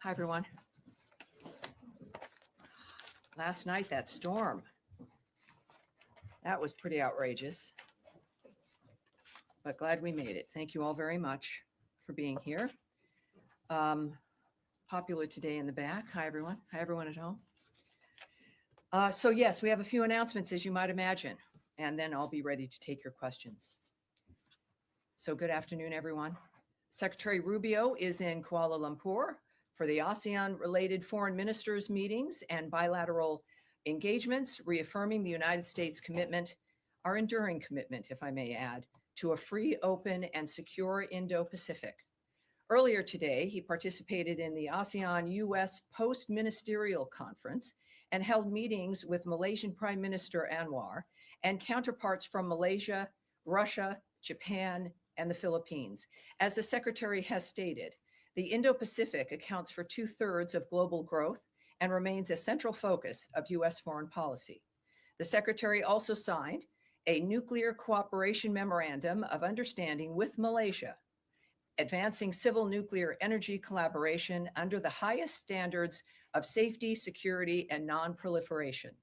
Hi, everyone. Last night, that storm, that was pretty outrageous, but glad we made it. Thank you all very much for being here. Popular today in the back. Hi, everyone. Hi, everyone at home. So yes, we have a few announcements, as you might imagine, and then I'll be ready to take your questions. So good afternoon, everyone. Secretary Rubio is in Kuala Lumpur for the ASEAN-related foreign ministers meetings and bilateral engagements, reaffirming the United States commitment, our enduring commitment, if I may add, to a free, open, and secure Indo-Pacific. Earlier today, he participated in the ASEAN-US Post-Ministerial Conference and held meetings with Malaysian Prime Minister Anwar and counterparts from Malaysia, Russia, Japan, and the Philippines. As the Secretary has stated, the Indo-Pacific accounts for 2/3 of global growth and remains a central focus of U.S. foreign policy. The Secretary also signed a nuclear cooperation memorandum of understanding with Malaysia, advancing civil nuclear energy collaboration under the highest standards of safety, security, and non-proliferation.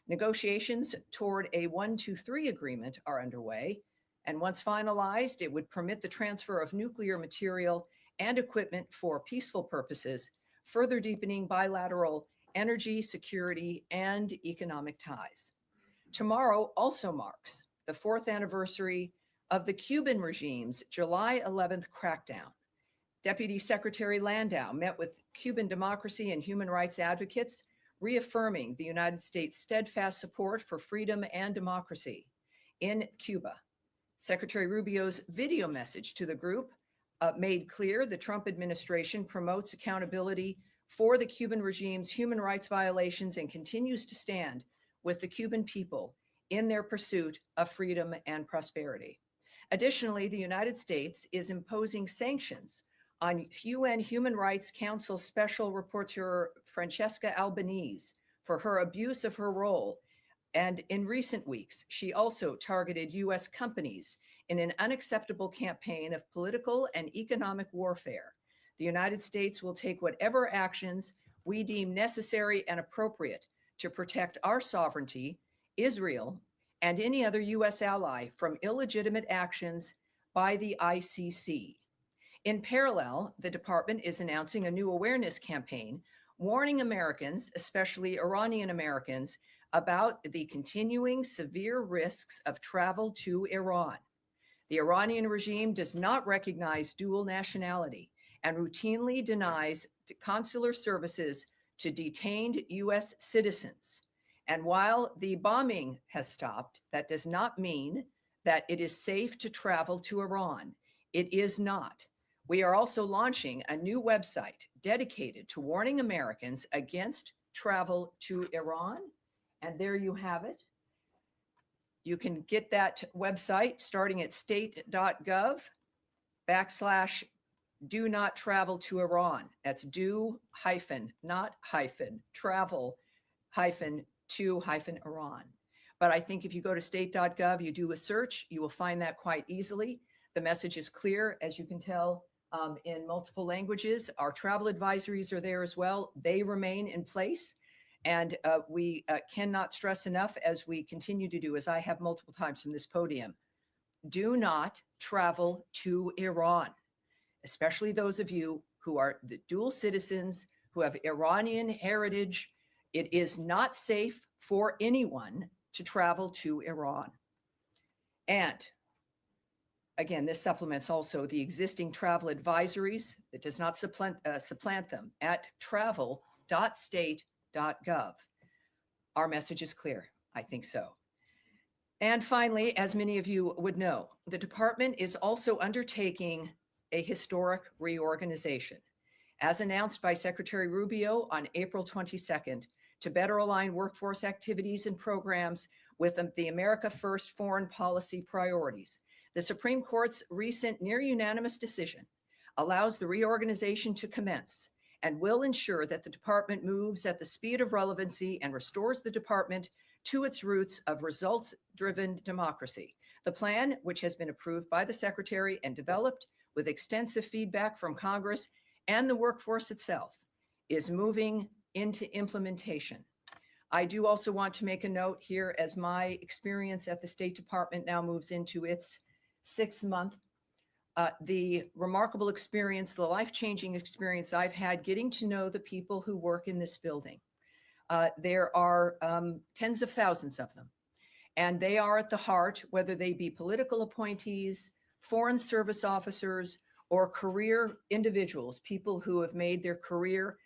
Negotiations toward a 123 agreement are underway, and once finalized, it would permit the transfer of nuclear material and equipment for peaceful purposes, further deepening bilateral energy, security, and economic ties. Tomorrow also marks the 4th anniversary of the Cuban regime's July 11th crackdown. Deputy Secretary Landau met with Cuban democracy and human rights advocates, reaffirming the United States' steadfast support for freedom and democracy in Cuba. Secretary Rubio's video message to the group made clear the Trump administration promotes accountability for the Cuban regime's human rights violations and continues to stand with the Cuban people in their pursuit of freedom and prosperity. Additionally, the United States is imposing sanctions on UN Human Rights Council Special Rapporteur Francesca Albanese for her abuse of her role. And in recent weeks, she also targeted U.S. companies in an unacceptable campaign of political and economic warfare. The United States will take whatever actions we deem necessary and appropriate to protect our sovereignty, Israel, and any other U.S. ally from illegitimate actions by the ICC. In parallel, the department is announcing a new awareness campaign warning Americans, especially Iranian Americans, about the continuing severe risks of travel to Iran. The Iranian regime does not recognize dual nationality and routinely denies consular services to detained U.S. citizens. And while the bombing has stopped, that does not mean that it is safe to travel to Iran. It is not. We are also launching a new website dedicated to warning Americans against travel to Iran. And there you have it. You can get that website starting at state.gov/do not travel to Iran. That's travel-to-Iran. But I think if you go to state.gov, you do a search, you will find that quite easily. The message is clear, as you can tell, in multiple languages. Our travel advisories are there as well. They remain in place. And we cannot stress enough, as we continue to do, as I have multiple times from this podium, do not travel to Iran, especially those of you who are the dual citizens, who have Iranian heritage. It is not safe for anyone to travel to Iran. And again, this supplements also the existing travel advisories. It does not supplant them at travel.state.gov. Our message is clear. I think so. And finally, as many of you would know, the department is also undertaking a historic reorganization, as announced by Secretary Rubio on April 22nd, to better align workforce activities and programs with the America First foreign policy priorities. The Supreme Court's recent near unanimous decision allows the reorganization to commence and will ensure that the department moves at the speed of relevancy and restores the department to its roots of results-driven democracy. The plan, which has been approved by the Secretary and developed with extensive feedback from Congress and the workforce itself, is moving into implementation. I do also want to make a note here as my experience at the State Department now moves into its 6th month. The remarkable experience, the life-changing experience I've had getting to know the people who work in this building. There are tens of thousands of them, and they are at the heart, whether they be political appointees, foreign service officers, or career individuals, people who have made their career,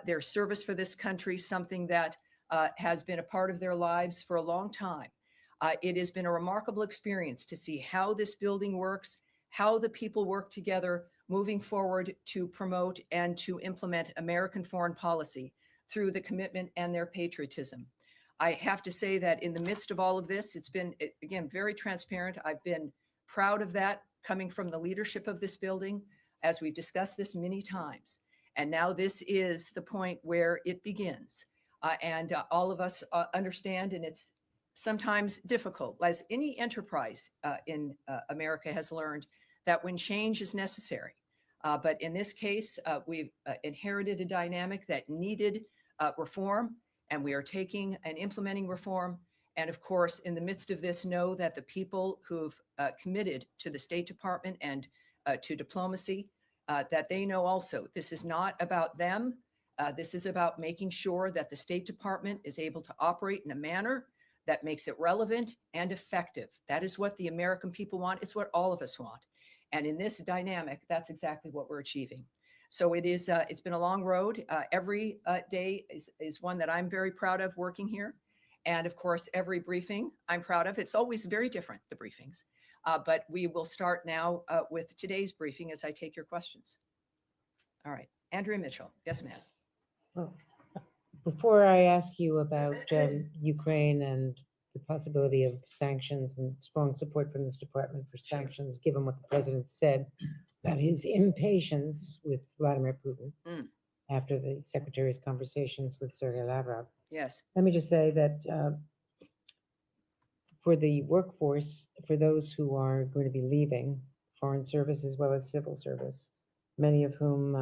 their service for this country, something that has been a part of their lives for a long time. It has been a remarkable experience to see how this building works, how the people work together moving forward to promote and to implement American foreign policy through the commitment and their patriotism. I have to say that in the midst of all of this, it's been, again, very transparent. I've been proud of that coming from the leadership of this building, as we've discussed this many times. And now this is the point where it begins. And all of us understand, and it's sometimes difficult, as any enterprise in America has learned, that when change is necessary. But in this case, we've inherited a dynamic that needed reform, and we are taking and implementing reform. And of course, in the midst of this, know that the people who've committed to the State Department and to diplomacy, that they know also this is not about them. This is about making sure that the State Department is able to operate in a manner that makes it relevant and effective. That is what the American people want. It's what all of us want. And in this dynamic, that's exactly what we're achieving. So it is, it's been a long road. Every day is one that I'm very proud of working here. And of course, every briefing I'm proud of. It's always very different, the briefings. But we will start now with today's briefing as I take your questions. All right, Andrea Mitchell. Yes, ma'am. Well, before I ask you about Ukraine and the possibility of sanctions and strong support from this department for sanctions, given what the president said about his impatience with Vladimir Putin after the secretary's conversations with Sergei Lavrov. Yes. Let me just say that for the workforce, for those who are going to be leaving foreign service as well as civil service, many of whom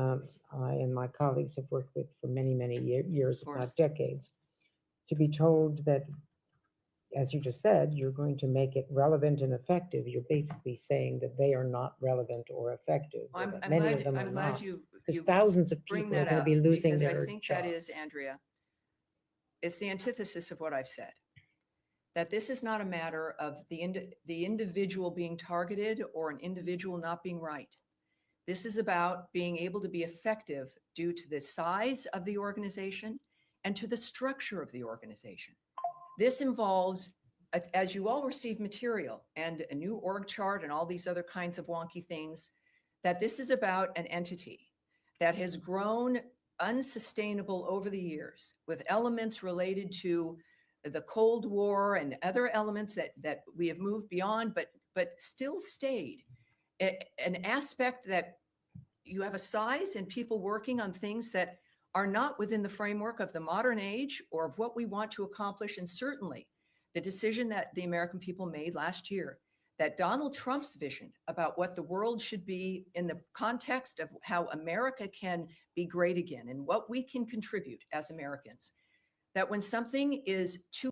I and my colleagues have worked with for many, many years, if not decades, to be told that, as you just said, you're going to make it relevant and effective. You're basically saying that they are not relevant or effective. I'm many glad, of them I'm are glad not. you Because thousands of bring people are that going to up, be losing because their I think jobs. that is, Andrea, it's the antithesis of what I've said. That this is not a matter of the individual being targeted or an individual not being right. This is about being able to be effective due to the size of the organization and to the structure of the organization. This involves, as you all receive material and a new org chart and all these other kinds of wonky things, that this is about an entity that has grown unsustainable over the years with elements related to the Cold War and other elements that we have moved beyond, but still stayed. An aspect that you have a size and people working on things that are not within the framework of the modern age or of what we want to accomplish. And certainly the decision that the American people made last year, that Donald Trump's vision about what the world should be in the context of how America can be great again and what we can contribute as Americans, that when something is too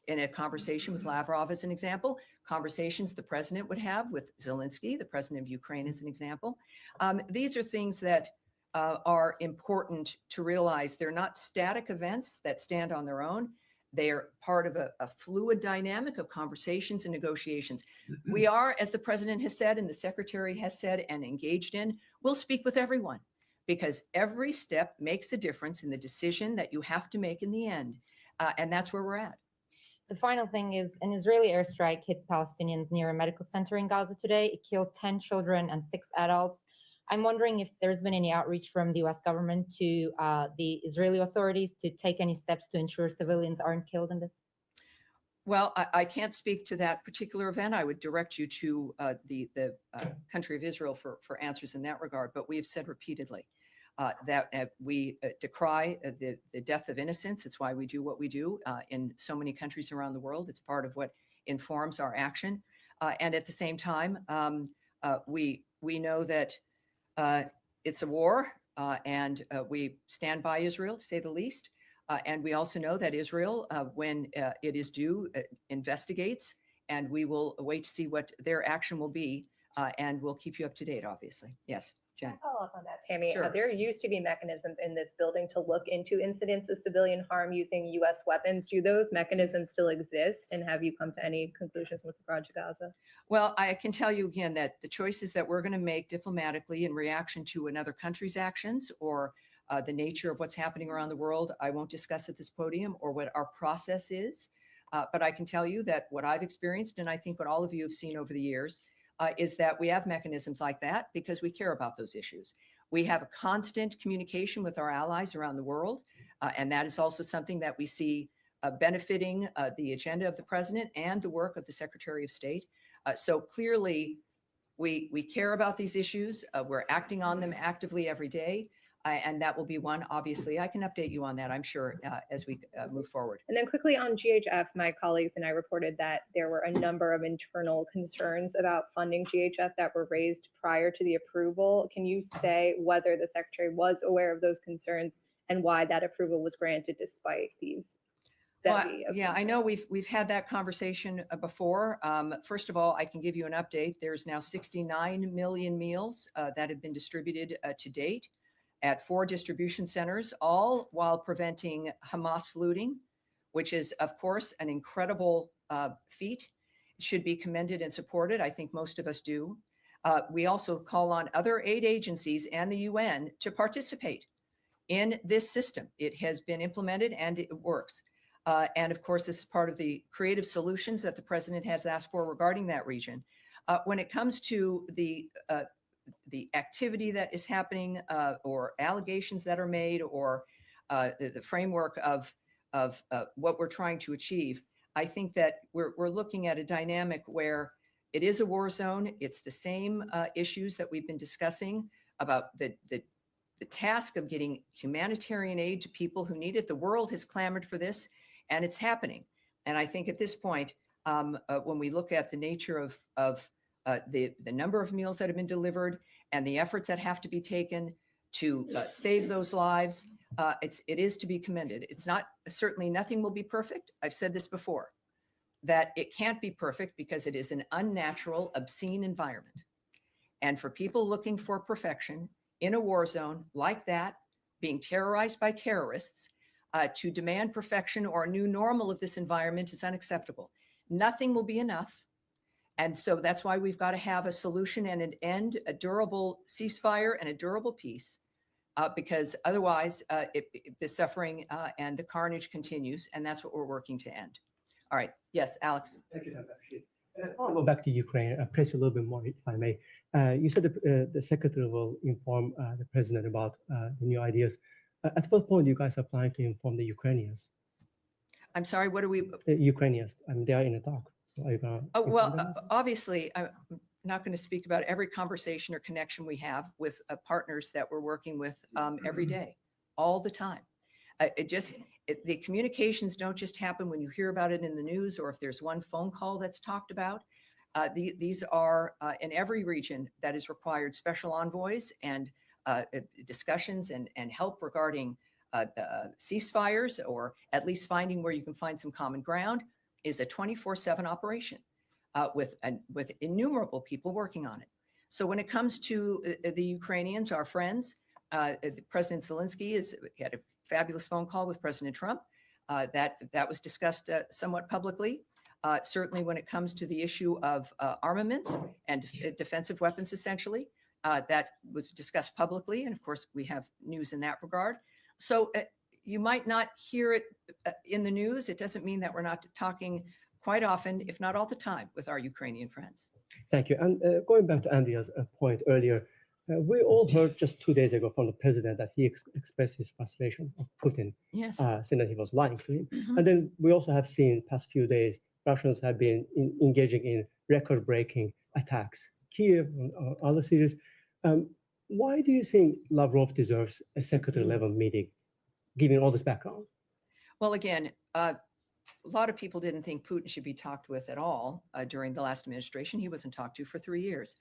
in a conversation with Lavrov as an example, conversations the president would have with Zelensky, the president of Ukraine as an example. These are things that are important to realize. They're not static events that stand on their own. They are part of a fluid dynamic of conversations and negotiations. We are, as the president has said and the secretary has said and engaged in, we'll speak with everyone, because every step makes a difference in the decision that you have to make in the end. And that's where we're at. The final thing is an Israeli airstrike hit Palestinians near a medical center in Gaza today. It killed 10 children and 6 adults. I'm wondering if there's been any outreach from the US government to the Israeli authorities to take any steps to ensure civilians aren't killed in this. Well, I can't speak to that particular event. I would direct you to the country of Israel for answers in that regard. But we have said repeatedly that we decry the death of innocents. It's why we do what we do in so many countries around the world. It's part of what informs our action. And at the same time, we know that it's a war, and we stand by Israel, to say the least. And we also know that Israel, when it is due, investigates, and we will wait to see what their action will be, and we'll keep you up to date, obviously. Yes, Jen. Can I follow up on that, Tammy? Sure. There used to be mechanisms in this building to look into incidents of civilian harm using U.S. weapons. Do those mechanisms still exist? And have you come to any conclusions with regard to Gaza? Well, I can tell you again that the choices that we're going to make diplomatically in reaction to another country's actions or the nature of what's happening around the world, I won't discuss at this podium, or what our process is. But I can tell you that what I've experienced, and I think what all of you have seen over the years, is that we have mechanisms like that because we care about those issues. We have a constant communication with our allies around the world, and that is also something that we see benefiting the agenda of the president and the work of the Secretary of State. So clearly, we care about these issues. We're acting on them actively every day. And that will be one. Obviously, I can update you on that, I'm sure, as we move forward. And then quickly on GHF, my colleagues and I reported that there were a number of internal concerns about funding GHF that were raised prior to the approval. Can you say whether the Secretary was aware of those concerns and why that approval was granted despite these? Well, yeah, I know we've had that conversation before. First of all, I can give you an update. There's now 69 million meals that have been distributed to date at 4 distribution centers, all while preventing Hamas looting, which is, of course, an incredible feat. It should be commended and supported. I think most of us do. We also call on other aid agencies and the UN to participate in this system. It has been implemented and it works. And of course, this is part of the creative solutions that the president has asked for regarding that region. When it comes to the activity that is happening, or allegations that are made, or the framework of what we're trying to achieve, I think that we're looking at a dynamic where it is a war zone. It's the same issues that we've been discussing about the task of getting humanitarian aid to people who need it. The world has clamored for this, and it's happening. And I think at this point, when we look at the nature of the number of meals that have been delivered and the efforts that have to be taken to save those lives, it is to be commended. It's not, certainly nothing will be perfect. I've said this before, that it can't be perfect because it is an unnatural, obscene environment. And for people looking for perfection in a war zone like that, being terrorized by terrorists, to demand perfection or a new normal of this environment is unacceptable. Nothing will be enough. And so that's why we've got to have a solution and an end, a durable ceasefire and a durable peace, because otherwise the suffering and the carnage continues, and that's what we're working to end. All right. Yes, Alex. Thank you, Dr. I'll go back to Ukraine, press you a little bit more, if I may. You said the secretary will inform the president about the new ideas. At what point do you guys are planning to inform the Ukrainians? I'm sorry, what are we? Ukrainians, I mean, they are in the dark. So are you gonna obviously, I'm not going to speak about every conversation or connection we have with partners that we're working with every day, all the time. The communications don't just happen when you hear about it in the news or if there's one phone call that's talked about. These are in every region that is required special envoys and discussions and help regarding ceasefires, or at least finding where you can find some common ground. is a 24/7 operation with innumerable people working on it. So when it comes to the Ukrainians, our friends, President Zelensky had a fabulous phone call with President Trump. That was discussed somewhat publicly. Certainly when it comes to the issue of armaments and defensive weapons, essentially, that was discussed publicly. And of course, we have news in that regard. So you might not hear it in the news. It doesn't mean that we're not talking quite often, if not all the time, with our Ukrainian friends. Thank you. And going back to Andrea's point earlier, we all heard just 2 days ago from the president that he expressed his frustration of Putin, Yes. saying that he was lying to him. Mhm. And then we also have seen past few days, Russians have been engaging in record-breaking attacks, Kiev or other cities. Why do you think Lavrov deserves a secretary-level meeting, given all this background? Well, again, a lot of people didn't think Putin should be talked with at all during the last administration. He wasn't talked to for 3 years.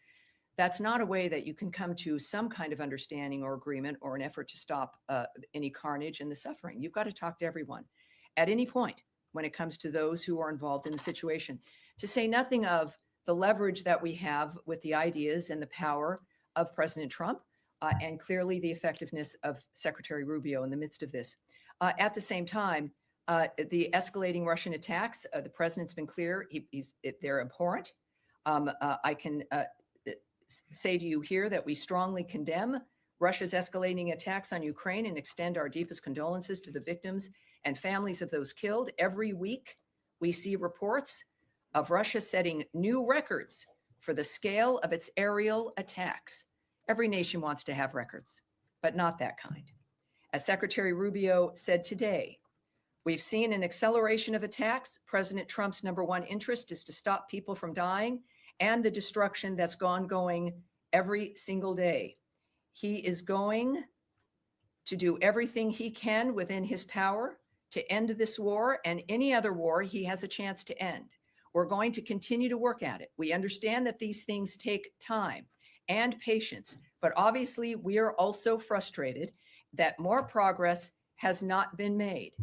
That's not a way that you can come to some kind of understanding or agreement or an effort to stop any carnage and the suffering. You've got to talk to everyone at any point when it comes to those who are involved in the situation, to say nothing of the leverage that we have with the ideas and the power of President Trump, and clearly the effectiveness of Secretary Rubio in the midst of this. At the same time, the escalating Russian attacks, the president's been clear, they're abhorrent. I can say to you here that we strongly condemn Russia's escalating attacks on Ukraine and extend our deepest condolences to the victims and families of those killed. Every week, we see reports of Russia setting new records for the scale of its aerial attacks. Every nation wants to have records, but not that kind. As Secretary Rubio said today, we've seen an acceleration of attacks. President Trump's #1 interest is to stop people from dying and the destruction that's going every single day. He is going to do everything he can within his power to end this war and any other war he has a chance to end. We're going to continue to work at it. We understand that these things take time and patience, but obviously we are also frustrated that more progress has not been made.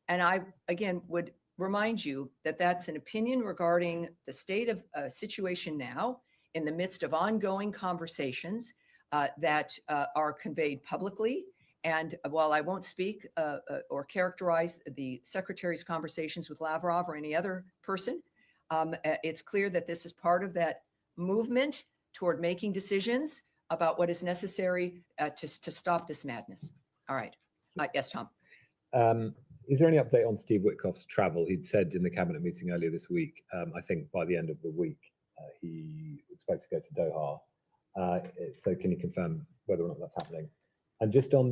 And I, again, would remind you that that's an opinion regarding the state of situation now in the midst of ongoing conversations that are conveyed publicly. And while I won't speak or characterize the secretary's conversations with Lavrov or any other person, it's clear that this is part of that movement toward making decisions about what is necessary to stop this madness. All right. Yes, Tom. Is there any update on Steve Witkoff's travel? He'd said in the cabinet meeting earlier this week, I think by the end of the week, he expects to go to Doha. So can you confirm whether or not that's happening? And just on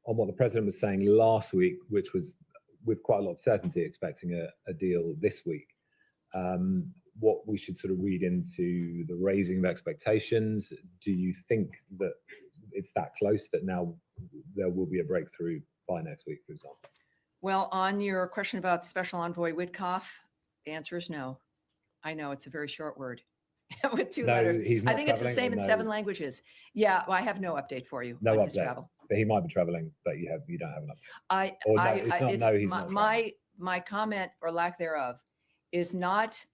what the president was saying last week, which was with quite a lot of certainty expecting a deal this week, what we should sort of read into the raising of expectations. Do you think that it's that close that now there will be a breakthrough by next week, for example? Well, on your question about Special Envoy Witkoff, the answer is no. I know it's a very short word with 2 letters. He's not I think it's the traveling, same or in no? 7 languages. Yeah, well, I have no update for you No on his update. travel. But he might be traveling, but you don't have an update. My comment or lack thereof is not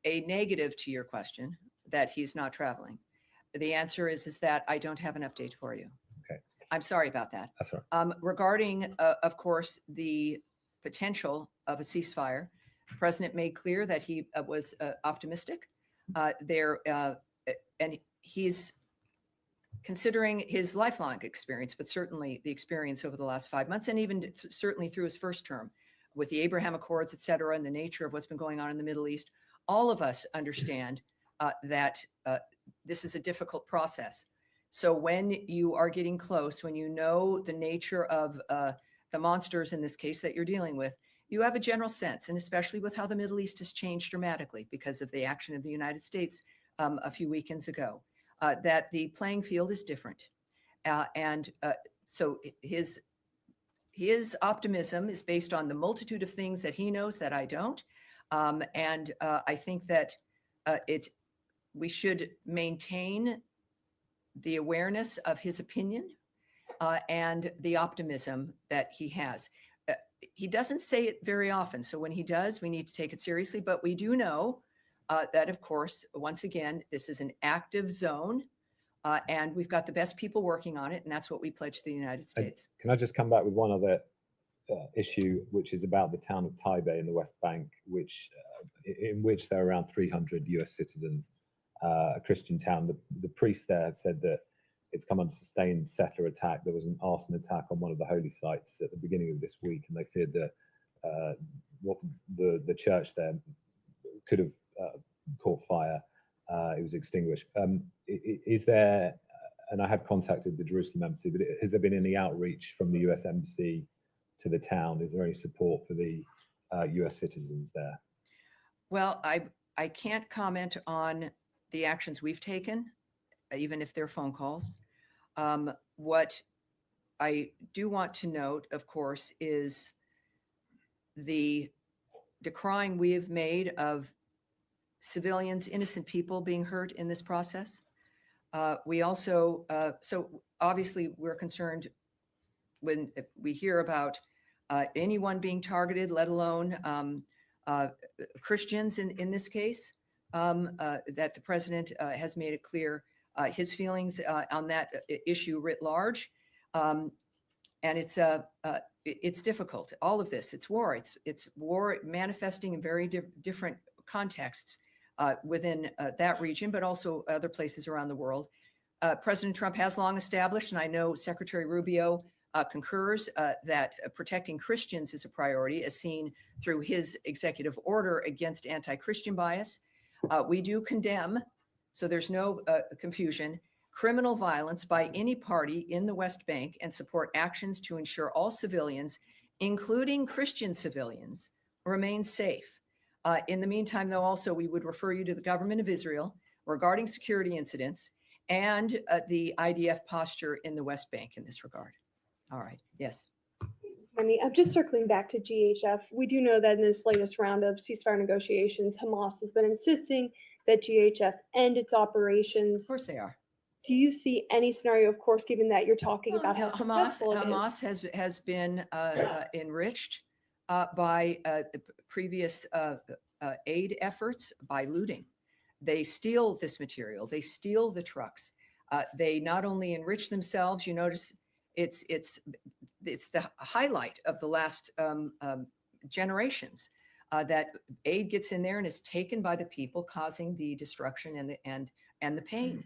a negative to your question that he's not traveling. The answer is that I don't have an update for you. Okay. I'm sorry about that. That's all right. Regarding, of course, the potential of a ceasefire, the president made clear that he was optimistic and he's considering his lifelong experience, but certainly the experience over the last 5 months, and even certainly through his first term with the Abraham Accords, et cetera, and the nature of what's been going on in the Middle East. All of us understand that this is a difficult process. So when you are getting close, when you know the nature of the monsters in this case that you're dealing with, you have a general sense, and especially with how the Middle East has changed dramatically because of the action of the United States a few weekends ago, that the playing field is different. So his optimism is based on the multitude of things that he knows that I don't. I think that we should maintain the awareness of his opinion and the optimism that he has. he doesn't say it very often. So when he does, we need to take it seriously. But we do know that, of course, once again, this is an active zone. And we've got the best people working on it. And that's what we pledge to the United States. Can I just come back with one other issue, which is about the town of Taipei in the West Bank, in which there are around 300 US citizens, a Christian town. The priest there said that it's come under sustained settler attack. There was an arson attack on one of the holy sites at the beginning of this week, and they feared that what the church there could have caught fire. It was extinguished. Is there, and I have contacted the Jerusalem embassy, but has there been any outreach from the US embassy to the town? Is there any support for the US citizens there? Well, I can't comment on the actions we've taken, even if they're phone calls. What I do want to note, of course, is the decrying we have made of civilians, innocent people being hurt in this process. We also, so obviously we're concerned when we hear about anyone being targeted, let alone Christians in this case, that the president has made it clear his feelings on that issue writ large. And it's difficult. All of this, it's war. It's war manifesting in very different contexts within that region, but also other places around the world. President Trump has long established, and I know Secretary Rubio concurs, that protecting Christians is a priority, as seen through his executive order against anti-Christian bias. We do condemn, so there's no confusion, criminal violence by any party in the West Bank and support actions to ensure all civilians, including Christian civilians, remain safe. In the meantime, though, also we would refer you to the government of Israel regarding security incidents and the IDF posture in the West Bank in this regard. All right. Yes. I mean, I'm just circling back to GHF. We do know that in this latest round of ceasefire negotiations, Hamas has been insisting that GHF end its operations. Of course they are. Do you see any scenario, of course, given that you're talking about how successful it is? Hamas has been enriched by previous aid efforts by looting. They steal this material. They steal the trucks. They not only enrich themselves. You notice it's the highlight of the last generations that aid gets in there and is taken by the people, causing the destruction and the pain.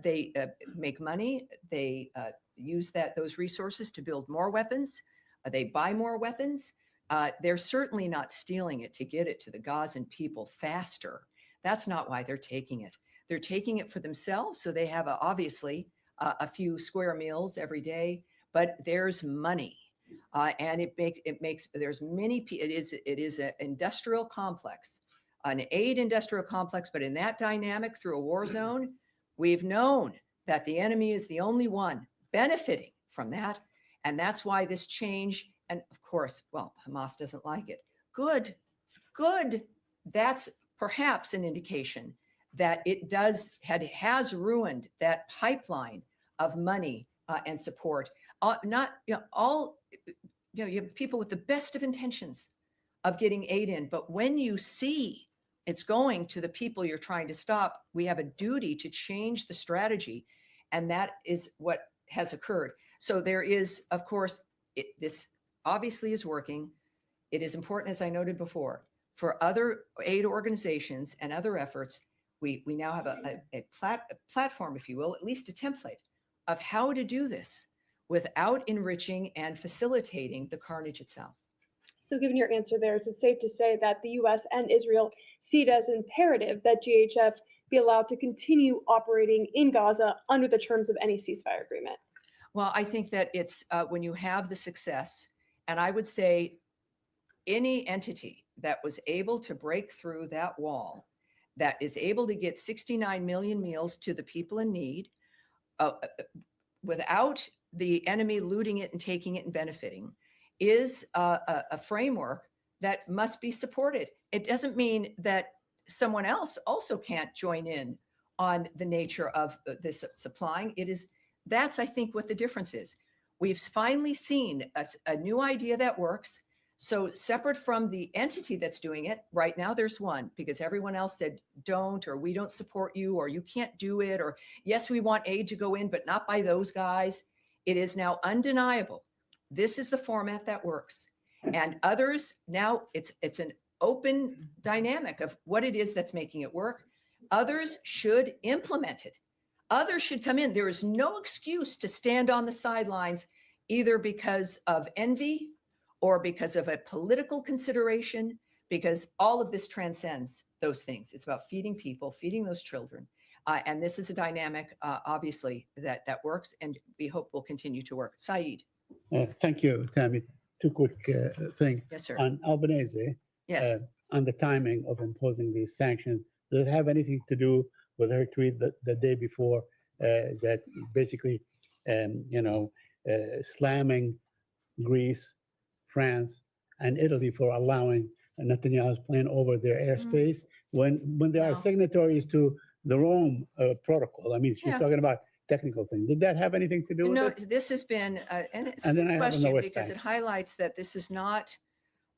They make money. They use those resources to build more weapons. They buy more weapons. They're certainly not stealing it to get it to the Gazan people faster. That's not why they're taking it. They're taking it for themselves. So they have obviously a few square meals every day, but there's money. And there's many, it is an industrial complex, an aid industrial complex, but in that dynamic through a war zone, we've known that the enemy is the only one benefiting from that. And that's why this change, and of course, well, Hamas doesn't like it. Good. That's perhaps an indication that it has ruined that pipeline of money and support. You have people with the best of intentions of getting aid in, but when you see it's going to the people you're trying to stop, we have a duty to change the strategy, and that is what has occurred. So there is, of course, this obviously is working. It is important, as I noted before, for other aid organizations and other efforts. We now have a platform, if you will, at least a template of how to do this without enriching and facilitating the carnage itself. So given your answer there, is it safe to say that the US and Israel see it as imperative that GHF be allowed to continue operating in Gaza under the terms of any ceasefire agreement? Well, I think that it's when you have the success, and I would say any entity that was able to break through that wall, that is able to get 69 million meals to the people in need without the enemy looting it and taking it and benefiting, is a framework that must be supported. It doesn't mean that someone else also can't join in on the nature of this supplying. That's, I think, what the difference is. We've finally seen a new idea that works. So separate from the entity that's doing it, right now there's one, because everyone else said don't, or we don't support you, or you can't do it, or yes, we want aid to go in, but not by those guys. It is now undeniable. This is the format that works. And others, now it's an open dynamic of what it is that's making it work. Others should implement it. Others should come in. There is no excuse to stand on the sidelines, either because of envy or because of a political consideration, because all of this transcends those things. It's about feeding people, feeding those children. And this is a dynamic, obviously, that works, and we hope will continue to work. Saeed. Thank you, Tammy. Two quick things. Yes, sir. On Albanese, Yes. on the timing of imposing these sanctions, does it have anything to do with her tweet the day before that basically, slamming Greece, France, and Italy for allowing Netanyahu's plane over their airspace when they are No. signatories to the Rome protocol? I mean, she's Yeah. talking about technical things. Did that have anything to do with No, it? this has been, and it's And a then good I have on the question West because Bank. it highlights that this is not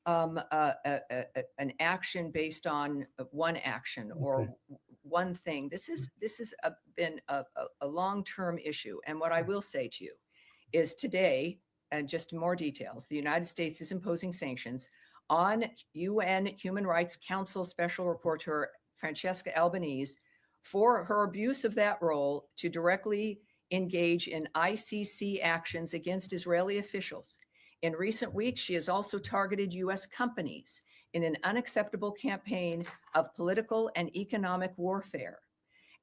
an action based on one action or one thing. This has been a long-term issue. And what I will say to you is today, and just more details, the United States is imposing sanctions on UN Human Rights Council Special Rapporteur Francesca Albanese for her abuse of that role to directly engage in ICC actions against Israeli officials. In recent weeks, she has also targeted US companies in an unacceptable campaign of political and economic warfare.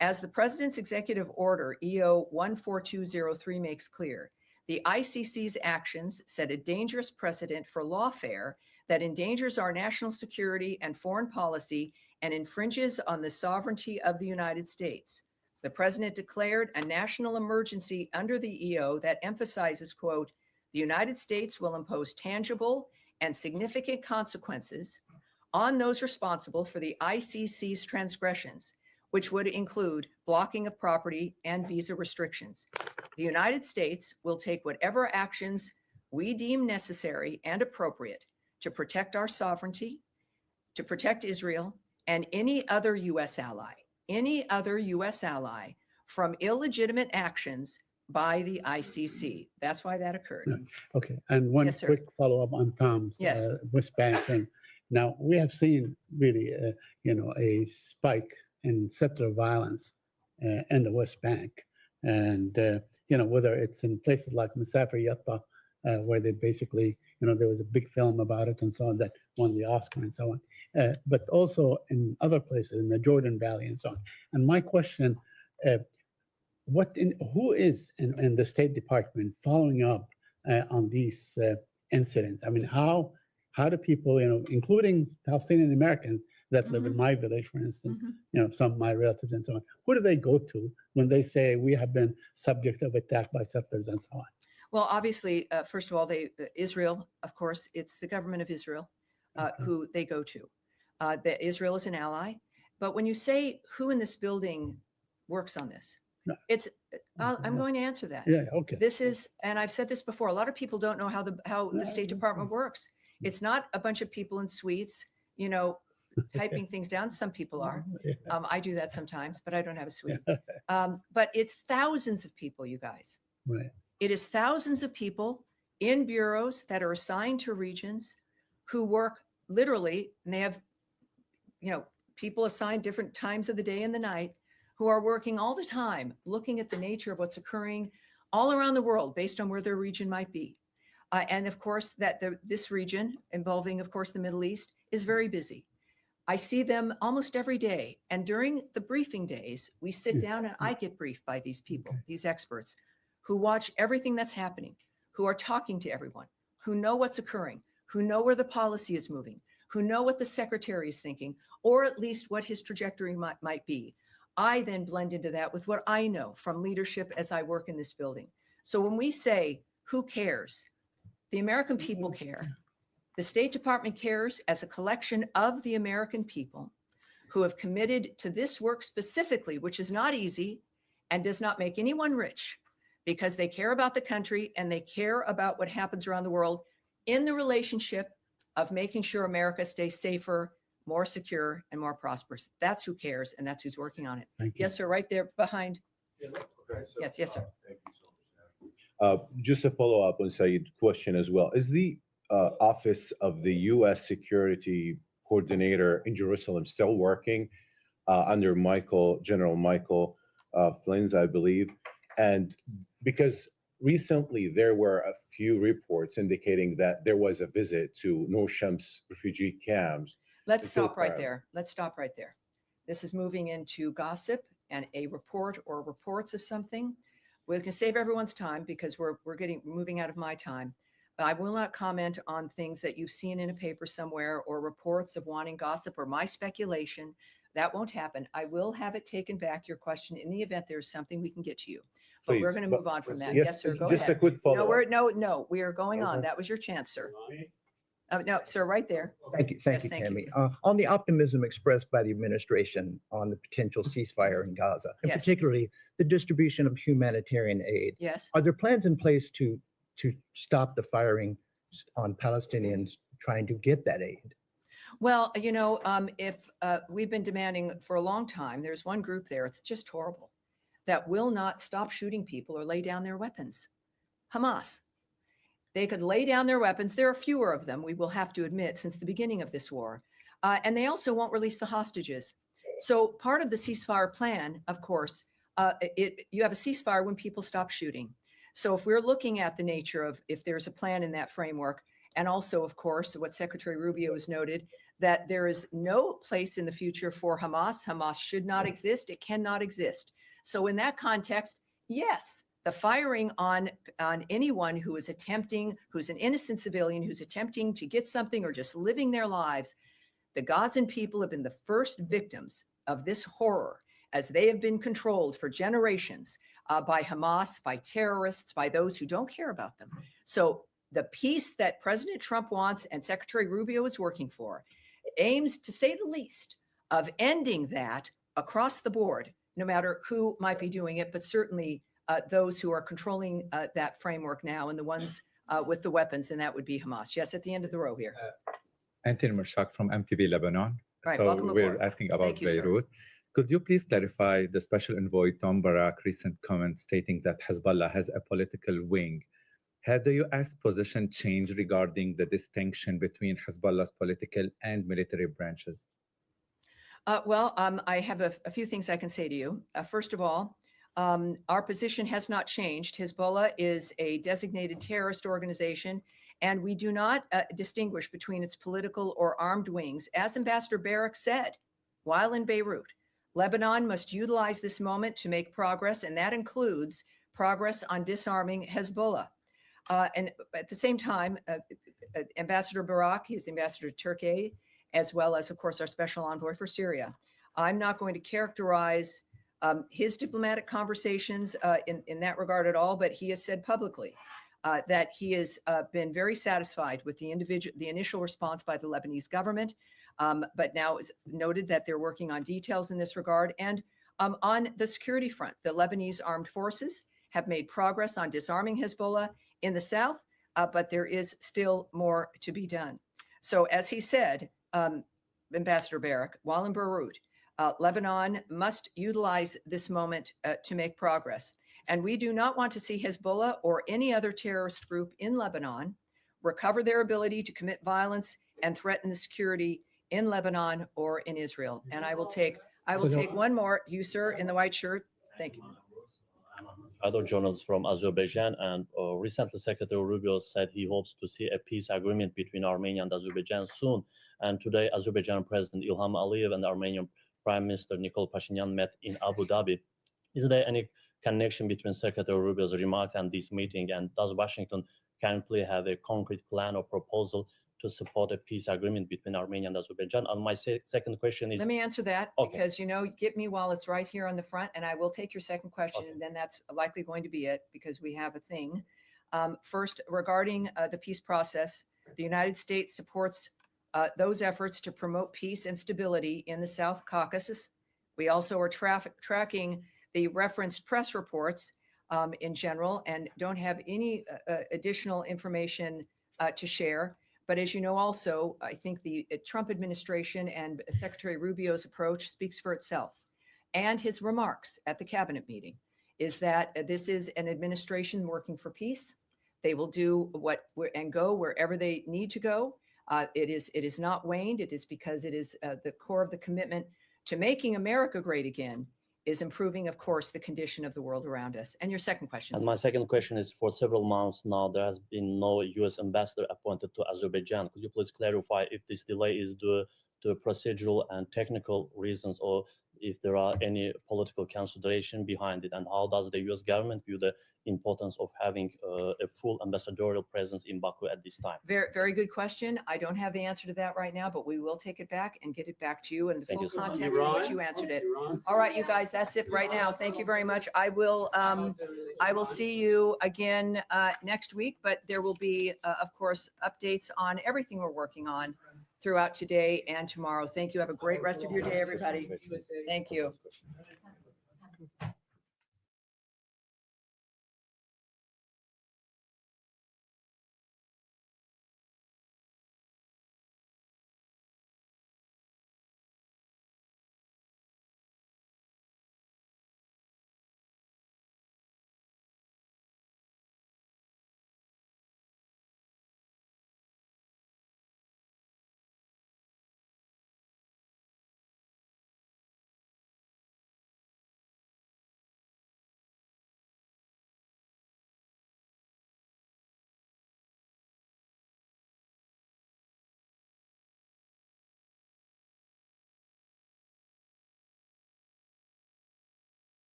As the President's Executive Order, EO 14203, makes clear, the ICC's actions set a dangerous precedent for lawfare that endangers our national security and foreign policy and infringes on the sovereignty of the United States. The President declared a national emergency under the EO that emphasizes, quote, the United States will impose tangible and significant consequences on those responsible for the ICC's transgressions, which would include blocking of property and visa restrictions. The United States will take whatever actions we deem necessary and appropriate to protect our sovereignty, to protect Israel, and any other U.S. ally from illegitimate actions by the ICC. That's why that occurred. Okay, and one Yes, sir. quick follow-up on Tom's Yes. West Bank thing. Now, we have seen really, a spike in settler violence in the West Bank. And, whether it's in places like Masafer Yatta, where they basically, there was a big film about it and so on that won the Oscar and so on, but also in other places, in the Jordan Valley and so on. And my question, who is in the State Department following up on these incidents? I mean, how do people, including Palestinian Americans that live in my village, for instance, some of my relatives and so on, who do they go to when they say we have been subject of attack by settlers and so on? Well, obviously, first of all, Israel, of course, it's the government of Israel who they go to. Israel is an ally. But when you say who in this building works on this, I'm going to answer that. Yeah, okay. This is, and I've said this before, a lot of people don't know how the State Department works. It's not a bunch of people in suites, typing things down. Some people are. I do that sometimes, but I don't have a suite. But it's thousands of people, you guys. Right. It is thousands of people in bureaus that are assigned to regions who work literally, and they have, people assigned different times of the day and the night who are working all the time, looking at the nature of what's occurring all around the world based on where their region might be. And of course, this region, involving, of course, the Middle East, is very busy. I see them almost every day. And during the briefing days, we sit down and I get briefed by these people, these experts, who watch everything that's happening, who are talking to everyone, who know what's occurring, who know where the policy is moving, who know what the secretary is thinking, or at least what his trajectory might be. I then blend into that with what I know from leadership as I work in this building. So when we say, who cares? The American people care. The State Department cares as a collection of the American people who have committed to this work specifically, which is not easy and does not make anyone rich, because they care about the country and they care about what happens around the world in the relationship of making sure America stays safer, more secure, and more prosperous. That's who cares, and that's who's working on it. Thank you. Yes, sir, right there behind. Yes, yes, sir. Just a follow up on Saeed's question as well. Is the office of the U.S. Security Coordinator in Jerusalem still working under General Michael Flynn, I believe? And because recently there were a few reports indicating that there was a visit to Noor Shams refugee camps. Let's stop right Fire. there. Let's stop right there. This is moving into gossip and a report or reports of something. We can save everyone's time because we're moving out of my time. I will not comment on things that you've seen in a paper somewhere or reports of wanting gossip or my speculation. That won't happen. I will have it taken back, your question, in the event there's something we can get to you. But we're Please, going to but- move on from that. Yes, Yes, sir. Go just ahead. a quick follow up. No, we are going on. That was your chance, sir. No, sir, right there. Thank you, Yes, thank you, thank Tammy. On the optimism expressed by the administration on the potential ceasefire in Gaza, and Yes. particularly the distribution of humanitarian aid, Yes. are there plans in place to stop the firing on Palestinians trying to get that aid? Well, if we've been demanding for a long time, there's one group there, it's just horrible, that will not stop shooting people or lay down their weapons. Hamas. They could lay down their weapons. There are fewer of them, we will have to admit, since the beginning of this war. And they also won't release the hostages. So part of the ceasefire plan, of course, you have a ceasefire when people stop shooting. So if we're looking at the nature of if there's a plan in that framework, and also, of course, what Secretary Rubio has noted, that there is no place in the future for Hamas. Hamas should not exist. It cannot exist. So in that context, yes, the firing on anyone who is attempting, who's an innocent civilian, who's attempting to get something or just living their lives, the Gazan people have been the first victims of this horror, as they have been controlled for generations by Hamas, by terrorists, by those who don't care about them. So the peace that President Trump wants and Secretary Rubio is working for aims, to say the least, of ending that across the board, no matter who might be doing it, but certainly those who are controlling that framework now and the ones with the weapons, and that would be Hamas. Yes, at the end of the row here. Anthony Mershak from MTV Lebanon. Right, So welcome we're aboard. asking about Thank you, sir. Beirut. Could you please clarify the special envoy Tom Barak recent comment stating that Hezbollah has a political wing? Had the U.S. position changed regarding the distinction between Hezbollah's political and military branches? I have a few things I can say to you. First of all, our position has not changed. Hezbollah is a designated terrorist organization, and we do not distinguish between its political or armed wings. As Ambassador Barak said while in Beirut, Lebanon must utilize this moment to make progress, and that includes progress on disarming Hezbollah. And at the same time, Ambassador Barak, he's the ambassador to Turkey, as well as, of course, our special envoy for Syria. I'm not going to characterize his diplomatic conversations in that regard at all, but he has said publicly that he has been very satisfied with the initial response by the Lebanese government, but now it's noted that they're working on details in this regard. And on the security front, the Lebanese armed forces have made progress on disarming Hezbollah in the south, but there is still more to be done. So as he said, Ambassador Barak, while in Beirut, Lebanon must utilize this moment to make progress. And we do not want to see Hezbollah or any other terrorist group in Lebanon recover their ability to commit violence and threaten the security in Lebanon or in Israel. And I will take one more. You, sir, in the white shirt. Thank you. Other journalists from Azerbaijan, and recently Secretary Rubio said he hopes to see a peace agreement between Armenia and Azerbaijan soon. And today, Azerbaijan President Ilham Aliyev and Armenian Prime Minister Nikol Pashinyan met in Abu Dhabi. Is there any connection between Secretary Rubio's remarks and this meeting? And does Washington currently have a concrete plan or proposal to support a peace agreement between Armenia and Azerbaijan? And my second question is— Let me answer that, Okay. because, get me while it's right here on the front, and I will take your second question, Okay. and then that's likely going to be it, because we have a thing. First, regarding the peace process, the United States supports those efforts to promote peace and stability in the South Caucasus. We also are tracking the referenced press reports in general and don't have any additional information to share. But as you know, also, I think the Trump administration and Secretary Rubio's approach speaks for itself. And his remarks at the cabinet meeting is that this is an administration working for peace. They will do and go wherever they need to go. It is not waned. It is because it is the core of the commitment to making America great again is improving, of course, the condition of the world around us. And your second question. And my second question is, for several months now, there has been no U.S. ambassador appointed to Azerbaijan. Could you please clarify if this delay is due to procedural and technical reasons, or if there are any political consideration behind it, and how does the U.S. government view the importance of having a full ambassadorial presence in Baku at this time? Very, very good question. I don't have the answer to that right now, but we will take it back and get it back to you and the Thank full you so much. context in which you answered it. All right, you guys, that's it right now. Thank you very much. I will see you again next week, but there will be, of course, updates on everything we're working on throughout today and tomorrow. Thank you. Have a great rest of your day, everybody. Thank you.